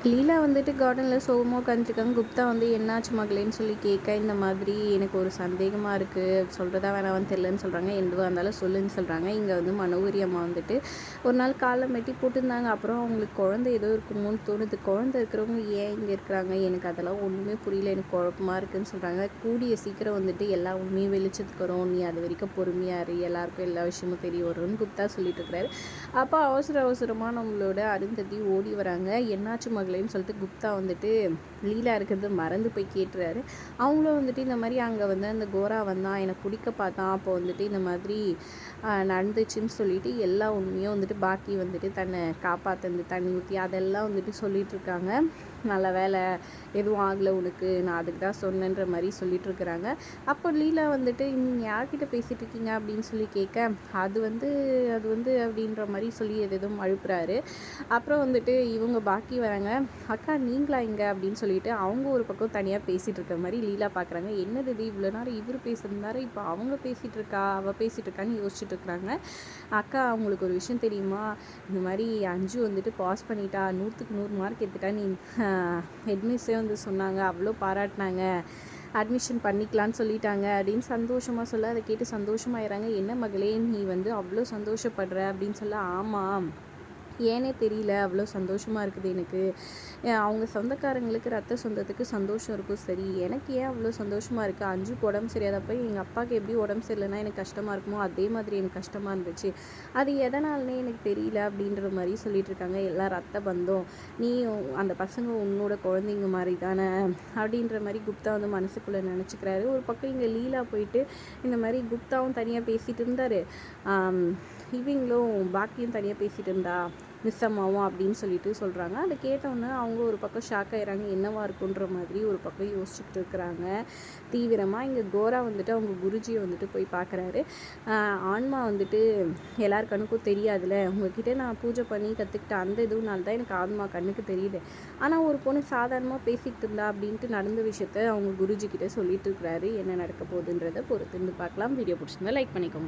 லீலா வந்துட்டு கார்டனில் சோகமாக உட்காந்துருக்காங்க. குப்தா வந்து என்னாச்சு மகளேன்னு சொல்லி கேட்க, இந்த மாதிரி எனக்கு ஒரு சந்தேகமாக இருக்குது, சொல்கிறதா வேணாமான்னு தெரிலன்னு சொல்கிறாங்க. எதுவாக இருந்தாலும் சொல்லுன்னு சொல்கிறாங்க. இங்கே வந்து மனோகரி அம்மா வந்துட்டு ஒரு நாள் காலைல மெட்டி போட்டிருந்தாங்க. அப்புறம் அவங்களுக்கு குழந்தை ஏதோ இருக்குமோன்னு தோணுது. குழந்தை இருக்கிறவங்க ஏன் இங்கே இருக்கிறாங்க, எனக்கு அதெல்லாம் ஒன்றுமே புரியல, எனக்கு குழப்பமாக இருக்குதுன்னு சொல்கிறாங்க. கூடிய சீக்கிரம் வந்துட்டு எல்லா உண்மையும் வெளிச்சத்துக்கு வரும், நீ அது வரைக்கும் பொறுமையாக இரு, எல்லாருக்கும் எல்லா விஷயமும் தெரிய வரும்னு குப்தா சொல்லிட்டு இருக்கிறாரு. அப்போ அவசரமாக நம்மளோட அருந்ததி ஓடி வராங்க. என்னாச்சு மகளேன்னு சொல்லிட்டு குப்தா வந்துட்டு லீலா இருக்கிறது மறந்து போய் கேட்டுறாரு. அவங்களும் வந்துட்டு இந்த மாதிரி அங்கே வந்து அந்த கோரா வந்தான், என்னை குடிக்க பார்த்தான், அப்போ வந்துட்டு இந்த மாதிரி நடந்துச்சுன்னு சொல்லிட்டு எல்லா உண்மையும் வந்துட்டு பாக்கி வந்துட்டு தன்னை காப்பாற்று தண்ணி ஊற்றி அதெல்லாம் வந்துட்டு சொல்லிகிட்ருக்காங்க. நல்ல வேலை எதுவும் ஆகலை உனக்கு, நான் அதுக்கு தான் சொன்னேன்ற மாதிரி சொல்லிட்டு இருக்கிறாங்க. அப்போ லீலா வந்துட்டு நீங்கள் யார்கிட்ட பேசிகிட்டு இருக்கீங்க அப்படின்னு சொல்லி கேட்க, அது வந்து அப்படின்ற மாதிரி சொல்லி எதுவும் அழுப்புறாரு. அப்புறம் வந்துட்டு இவங்க பாக்கி வராங்க. அக்கா நீங்களா இங்கே அப்படின்னு சொல்லிட்டு அவங்க ஒரு பக்கம் தனியாக பேசிகிட்டு இருக்க மாதிரி லீலா பார்க்குறாங்க. என்னது இது, இவ்வளோ நேரம் இவர் பேசுகிறாரு, இப்போ அவங்க பேசிகிட்டு இருக்கா, அவள் பேசிகிட்டு இருக்கான்னு யோசிச்சுட்டு இருக்கிறாங்க. அக்கா அவங்களுக்கு ஒரு விஷயம் தெரியுமா, இந்த மாதிரி அஞ்சு வந்துட்டு பாஸ் பண்ணிட்டா, 100க்கு 100 மார்க் எடுத்துட்டா, நீ ஹெட்மிஸ்ஸே வந்து சொன்னாங்க, அவ்வளோ பாராட்டினாங்க, அட்மிஷன் பண்ணிக்கலான்னு சொல்லிட்டாங்க அப்படின்னு சந்தோஷமாக சொல்ல, அதை கேட்டு சந்தோஷமாயிடுறாங்க. என்ன மகளே நீ வந்து அவ்வளோ சந்தோஷப்படுற அப்படின்னு சொல்ல, ஆமாம் ஏனே தெரியல அவ்வளோ சந்தோஷமாக இருக்குது எனக்கு. அவங்க சொந்தக்காரங்களுக்கு ரத்த சொந்தத்துக்கு சந்தோஷம் இருக்கும், சரி எனக்கு ஏன் அவ்வளோ சந்தோஷமாக இருக்குது. அஞ்சுக்கு உடம்பு சரியாதப்போ எங்கள் அப்பாவுக்கு எப்படி உடம்பு சரியில்லைன்னா எனக்கு கஷ்டமாக இருக்குமோ அதே மாதிரி எனக்கு கஷ்டமாக இருந்துச்சு, அது எதனால்னே எனக்கு தெரியல அப்படின்ற மாதிரி சொல்லிட்டு இருக்காங்க. எல்லாம் ரத்த பந்தம், நீ அந்த பசங்க உன்னோட குழந்தைங்க மாதிரி தானே அப்படின்ற மாதிரி குப்தா வந்து மனசுக்குள்ளே நினச்சிக்கிறாரு. ஒரு பக்கம் இங்கே லீலா போயிட்டு இந்த மாதிரி குப்தாவும் தனியாக பேசிகிட்டு இருந்தார், இவங்களும் பாக்கியும் தனியாக பேசிகிட்டு இருந்தா மிஸ் அம்மாவும் அப்படின்னு சொல்லிட்டு சொல்கிறாங்க. அதை கேட்டோன்னே அவங்க ஒரு பக்கம் ஷாக் ஆகிறாங்க, என்னவா இருக்குன்ற மாதிரி ஒரு பக்கம் யோசிச்சுட்டு இருக்கிறாங்க தீவிரமாக. இங்கே கோரா வந்துட்டு அவங்க குருஜியை வந்துட்டு போய் பார்க்குறாரு. ஆன்மா வந்துட்டு எல்லார் கண்ணுக்கும் தெரியாதுல்ல, உங்ககிட்ட நான் பூஜை பண்ணி கற்றுக்கிட்ட அந்த இதுனால தான் எனக்கு ஆன்மா கண்ணுக்கு தெரியுது, ஆனால் ஒரு பொண்ணு சாதாரணமாக பேசிக்கிட்டு இருந்தா அப்படின்ட்டு நடந்த விஷயத்த அவங்க குருஜி கிட்டே சொல்லிட்டு இருக்கிறாரு. என்ன நடக்க போகுதுன்றதை பொறுத்திருந்து பார்க்கலாம். வீடியோ பிடிச்சிருந்தா லைக் பண்ணிக்கோங்க.